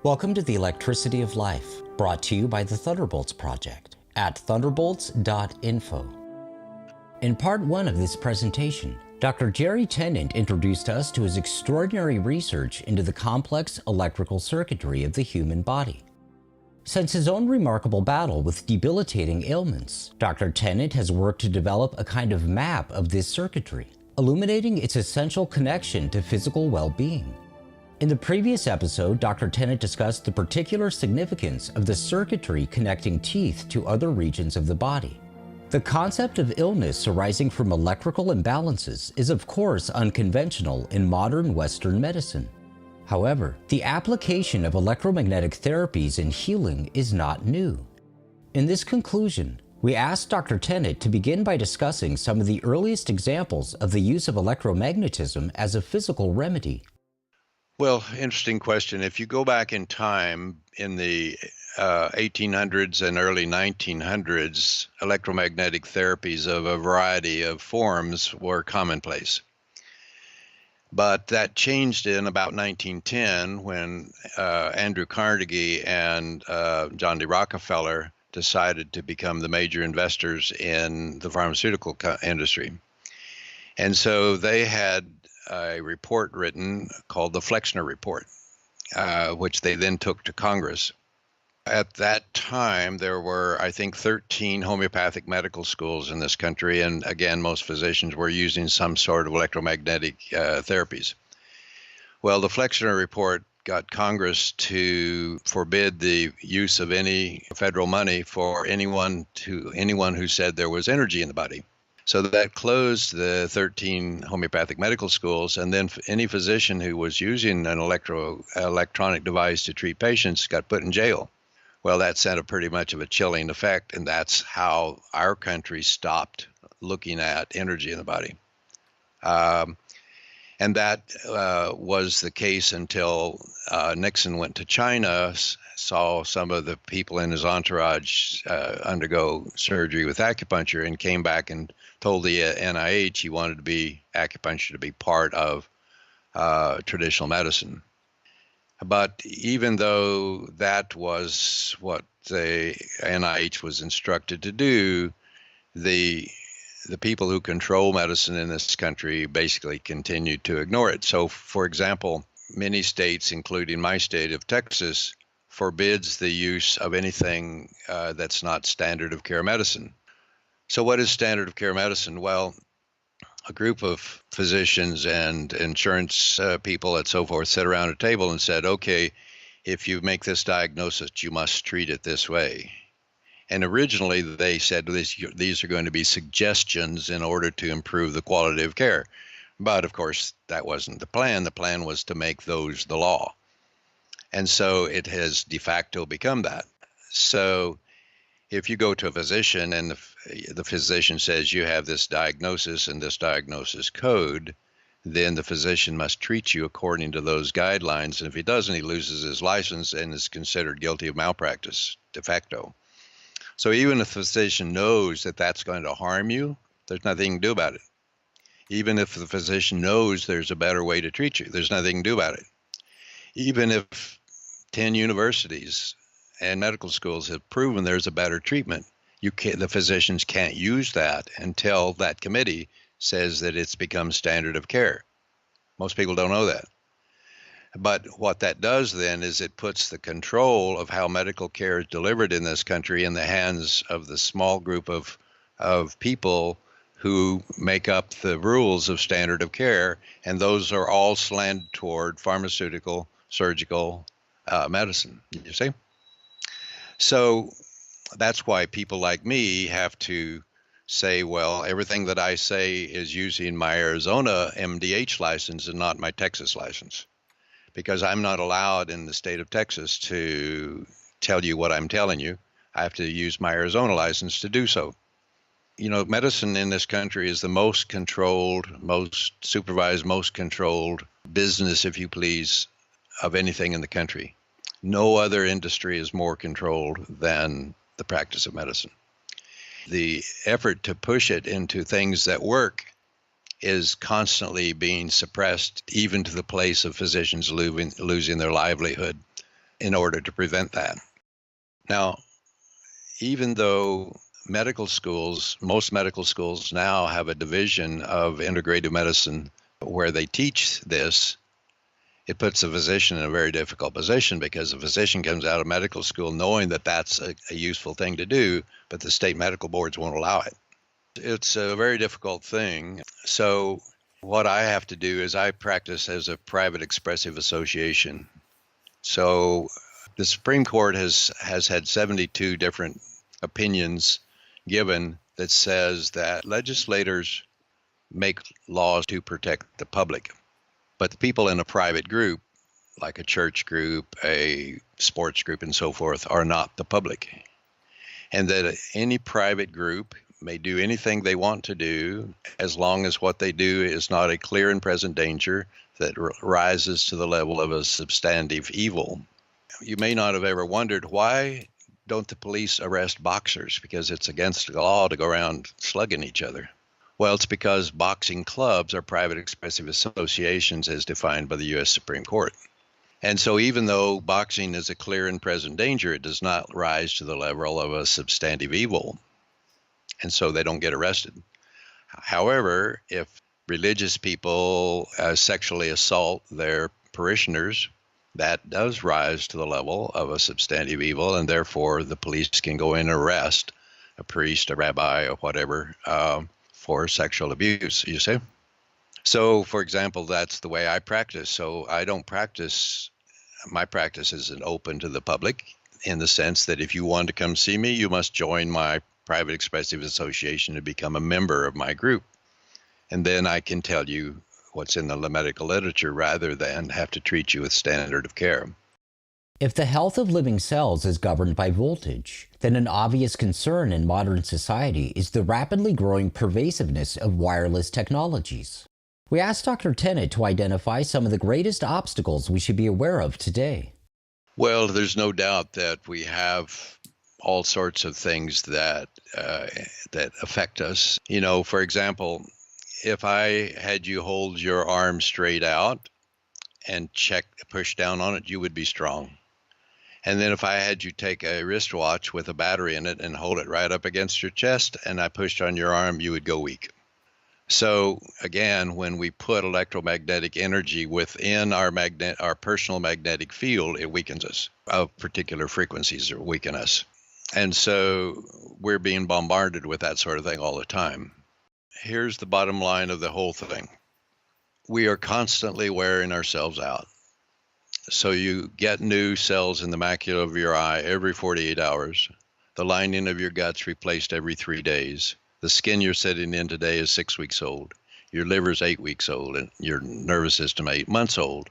Welcome to the Electricity of Life, brought to you by the Thunderbolts Project at thunderbolts.info. In part one of this presentation, Dr. Jerry Tennant introduced us to his extraordinary research into the complex electrical circuitry of the human body. Since his own remarkable battle with debilitating ailments, Dr. Tennant has worked to develop a kind of map of this circuitry, illuminating its essential connection to physical well-being. In the previous episode, Dr. Tennant discussed the particular significance of the circuitry connecting teeth to other regions of the body. The concept of illness arising from electrical imbalances is of course unconventional in modern Western medicine. However, the application of electromagnetic therapies in healing is not new. In this conclusion, we asked Dr. Tennant to begin by discussing some of the earliest examples of the use of electromagnetism as a physical remedy. Well, interesting question. If you go back in time, in the 1800s and early 1900s, electromagnetic therapies of a variety of forms were commonplace. But that changed in about 1910 when Andrew Carnegie and John D. Rockefeller decided to become the major investors in the pharmaceutical industry. And so they had a report written called the Flexner Report, which they then took to Congress. At that time, there were, I think, 13 homeopathic medical schools in this country, and again, most physicians were using some sort of electromagnetic therapies. Well, the Flexner Report got Congress to forbid the use of any federal money for anyone who said there was energy in the body. So that closed the 13 homeopathic medical schools, and then any physician who was using an electronic device to treat patients got put in jail. Well, that sent a pretty much of a chilling effect, and that's how our country stopped looking at energy in the body. And that was the case until Nixon went to China, saw some of the people in his entourage undergo surgery with acupuncture, and came back and told the NIH he wanted acupuncture to be part of traditional medicine. But even though that was what the NIH was instructed to do, the people who control medicine in this country basically continued to ignore it. So, for example, many states, including my state of Texas, forbids the use of anything that's not standard of care medicine. So what is standard of care medicine? Well, a group of physicians and insurance people and so forth sat around a table and said, okay, if you make this diagnosis, you must treat it this way. And originally they said these are going to be suggestions in order to improve the quality of care. But of course, that wasn't the plan. The plan was to make those the law. And so it has de facto become that. So if you go to a physician and the physician says you have this diagnosis and this diagnosis code, then the physician must treat you according to those guidelines. And if he doesn't, he loses his license and is considered guilty of malpractice de facto. So even if the physician knows that that's going to harm you, there's nothing you can do about it. Even if the physician knows there's a better way to treat you, there's nothing you can do about it. Even if 10 universities and medical schools have proven there's a better treatment, the physicians can't use that until that committee says that it's become standard of care. Most people don't know that. But what that does then is it puts the control of how medical care is delivered in this country in the hands of the small group of people who make up the rules of standard of care, and those are all slanted toward pharmaceutical, surgical medicine, you see? So that's why people like me have to say, well, everything that I say is using my Arizona MDH license and not my Texas license, because I'm not allowed in the state of Texas to tell you what I'm telling you. I have to use my Arizona license to do so. You know, medicine in this country is the most controlled, most supervised, most controlled business, if you please, of anything in the country. No other industry is more controlled than the practice of medicine. The effort to push it into things that work is constantly being suppressed, even to the place of physicians losing their livelihood. in order to prevent that. Now, even though most medical schools now have a division of integrative medicine where they teach this, it puts the physician in a very difficult position because the physician comes out of medical school knowing that that's a useful thing to do, but the state medical boards won't allow it. It's a very difficult thing. So what I have to do is I practice as a private expressive association. So the Supreme Court has had 72 different opinions given that says that legislators make laws to protect the public, but the people in a private group, like a church group, a sports group, and so forth, are not the public. And that any private group may do anything they want to do as long as what they do is not a clear and present danger that rises to the level of a substantive evil. You may not have ever wondered, why don't the police arrest boxers? Because it's against the law to go around slugging each other. Well, it's because boxing clubs are private expressive associations as defined by the U.S. Supreme Court. And so even though boxing is a clear and present danger, it does not rise to the level of a substantive evil. And so they don't get arrested. However, if religious people sexually assault their parishioners, that does rise to the level of a substantive evil, and therefore the police can go in and arrest a priest, a rabbi, or whatever for sexual abuse, you see? So, for example, that's the way I practice. So I don't practice, my practice isn't open to the public in the sense that if you want to come see me, you must join my private expressive association to become a member of my group. And then I can tell you what's in the medical literature rather than have to treat you with standard of care. If the health of living cells is governed by voltage, then an obvious concern in modern society is the rapidly growing pervasiveness of wireless technologies. We asked Dr. Tennant to identify some of the greatest obstacles we should be aware of today. Well, there's no doubt that we have all sorts of things that affect us. You know, for example, if I had you hold your arm straight out and push down on it, you would be strong. And then if I had you take a wristwatch with a battery in it and hold it right up against your chest and I pushed on your arm, you would go weak. So again, when we put electromagnetic energy within our personal magnetic field, it weakens us. Of particular frequencies that weaken us. And so we're being bombarded with that sort of thing all the time. Here's the bottom line of the whole thing. We are constantly wearing ourselves out. So you get new cells in the macula of your eye every 48 hours. The lining of your gut's replaced every 3 days. The skin you're sitting in today is 6 weeks old. Your liver's 8 weeks old, and your nervous system 8 months old.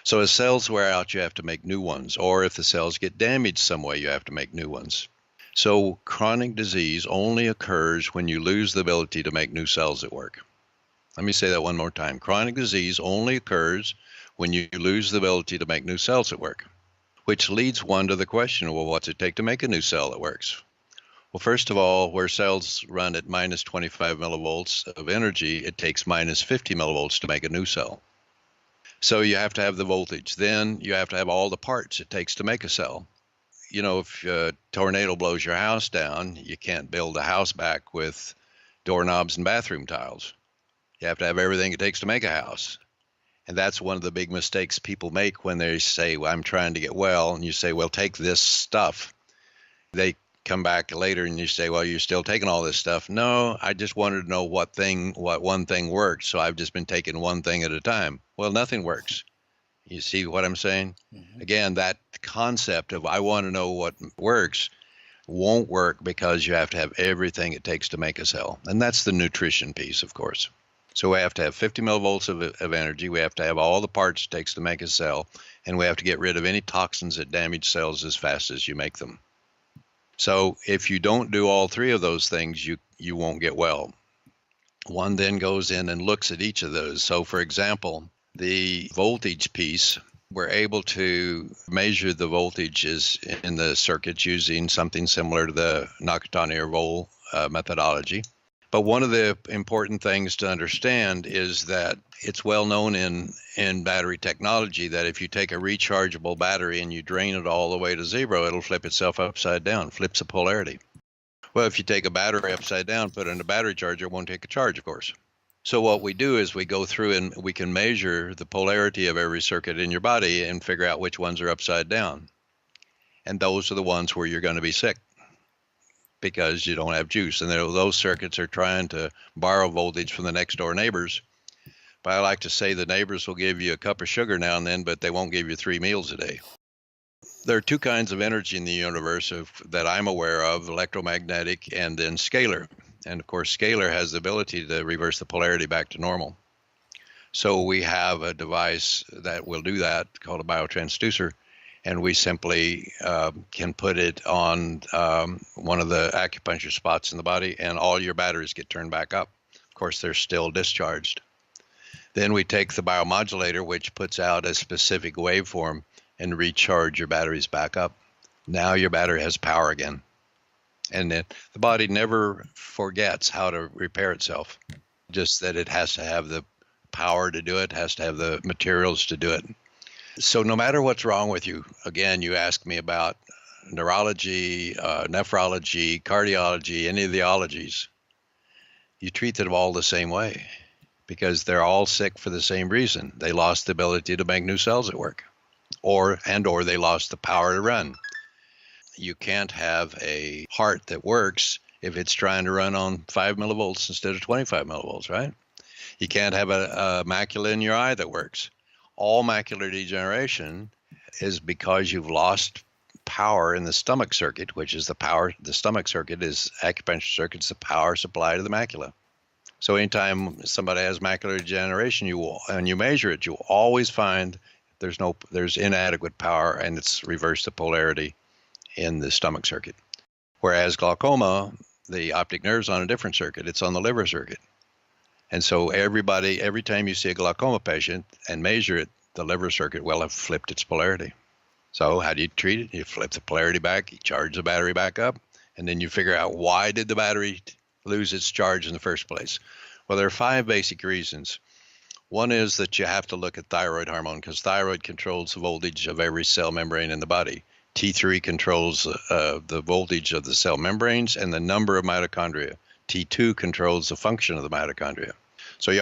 So as cells wear out, you have to make new ones. Or if the cells get damaged some way, you have to make new ones. So chronic disease only occurs when you lose the ability to make new cells at work. Let me say that one more time. Chronic disease only occurs when you lose the ability to make new cells at work, which leads one to the question, well, what's it take to make a new cell that works? Well, first of all, where cells run at minus 25 millivolts of energy, it takes minus 50 millivolts to make a new cell. So you have to have the voltage. Then you have to have all the parts it takes to make a cell. You know, if a tornado blows your house down, you can't build a house back with doorknobs and bathroom tiles. You have to have everything it takes to make a house. And that's one of the big mistakes people make when they say, well, I'm trying to get well. And you say, well, take this stuff. They come back later and you say, well, you're still taking all this stuff. No, I just wanted to know what one thing worked. So I've just been taking one thing at a time. Well, nothing works. You see what I'm saying? Mm-hmm. Again, that concept of I want to know what works won't work because you have to have everything it takes to make a cell. And that's the nutrition piece, of course. So we have to have 50 millivolts of energy. We have to have all the parts it takes to make a cell. And we have to get rid of any toxins that damage cells as fast as you make them. So if you don't do all three of those things, you won't get well. One then goes in and looks at each of those. So for example, the voltage piece, we're able to measure the voltages in the circuits using something similar to the Nakatani or Vol methodology. But one of the important things to understand is that it's well known in battery technology that if you take a rechargeable battery and you drain it all the way to zero, it'll flip itself upside down, flips the polarity. Well, if you take a battery upside down, put it in a battery charger, it won't take a charge, of course. So what we do is we go through and we can measure the polarity of every circuit in your body and figure out which ones are upside down. And those are the ones where you're going to be sick, because you don't have juice. And those circuits are trying to borrow voltage from the next door neighbors. But I like to say the neighbors will give you a cup of sugar now and then, but they won't give you 3 meals a day. There are two kinds of energy in the universe that I'm aware of, electromagnetic and then scalar. And of course, scalar has the ability to reverse the polarity back to normal. So we have a device that will do that called a biotransducer. And we simply can put it on one of the acupuncture spots in the body, and all your batteries get turned back up. Of course, they're still discharged. Then we take the biomodulator, which puts out a specific waveform, and recharge your batteries back up. Now your battery has power again. And then the body never forgets how to repair itself, just that it has to have the power to do it, has to have the materials to do it. So no matter what's wrong with you, again, you ask me about neurology, nephrology, cardiology, any of the ologies, you treat them all the same way, because they're all sick for the same reason. They lost the ability to make new cells at work, or they lost the power to run. You can't have a heart that works if it's trying to run on 5 millivolts instead of 25 millivolts, right? You can't have a macula in your eye that works. All macular degeneration is because you've lost power in the stomach circuit, which is the stomach circuit is acupuncture circuits, the power supply to the macula. So anytime somebody has macular degeneration, and you measure it, you'll always find there's inadequate power, and it's reversed the polarity in the stomach circuit. Whereas glaucoma, the optic nerve's on a different circuit. It's on the liver circuit. And so every time you see a glaucoma patient and measure it, the liver circuit will have flipped its polarity. So how do you treat it? You flip the polarity back, you charge the battery back up, and then you figure out, why did the battery lose its charge in the first place? Well, there are 5 basic reasons. One is that you have to look at thyroid hormone, because thyroid controls the voltage of every cell membrane in the body. T3 controls the voltage of the cell membranes and the number of mitochondria. T2 controls the function of the mitochondria. So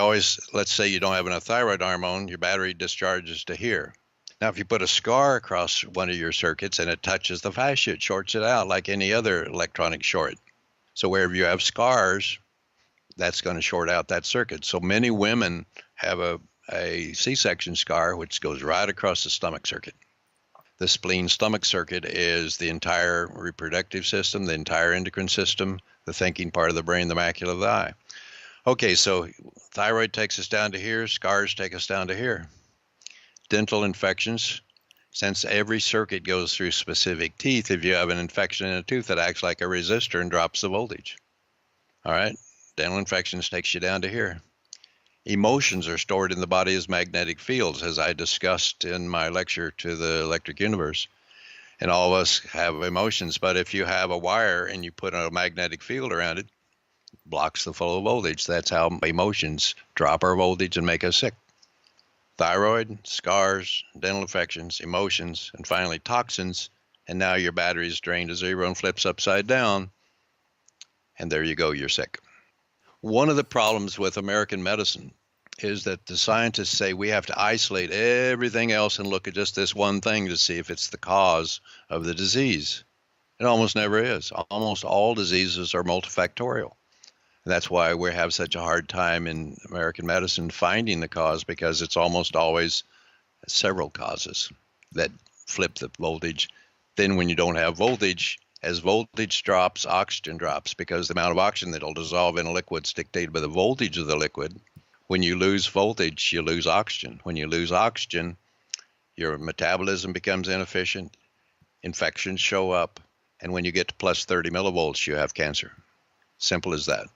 let's say you don't have enough thyroid hormone, your battery discharges to here. Now, if you put a scar across one of your circuits and it touches the fascia, it shorts it out like any other electronic short. So wherever you have scars, that's going to short out that circuit. So many women have a C-section scar, which goes right across the stomach circuit. The spleen stomach circuit is the entire reproductive system, the entire endocrine system, the thinking part of the brain, the macula of the eye. Okay, so thyroid takes us down to here, scars take us down to here. Dental infections, since every circuit goes through specific teeth, if you have an infection in a tooth, it acts like a resistor and drops the voltage. All right, dental infections takes you down to here. Emotions are stored in the body as magnetic fields, as I discussed in my lecture to the electric universe. And all of us have emotions, but if you have a wire and you put a magnetic field around it, blocks the flow of voltage. That's how emotions drop our voltage and make us sick. Thyroid, scars, dental infections, emotions, and finally toxins. And now your battery is drained to zero and flips upside down. And there you go, you're sick. One of the problems with American medicine is that the scientists say we have to isolate everything else and look at just this one thing to see if it's the cause of the disease. It almost never is. Almost all diseases are multifactorial. And that's why we have such a hard time in American medicine finding the cause, because it's almost always several causes that flip the voltage. Then when you don't have voltage, as voltage drops, oxygen drops, because the amount of oxygen that will dissolve in a liquid is dictated by the voltage of the liquid. When you lose voltage, you lose oxygen. When you lose oxygen, your metabolism becomes inefficient, infections show up, and when you get to plus 30 millivolts, you have cancer. Simple as that.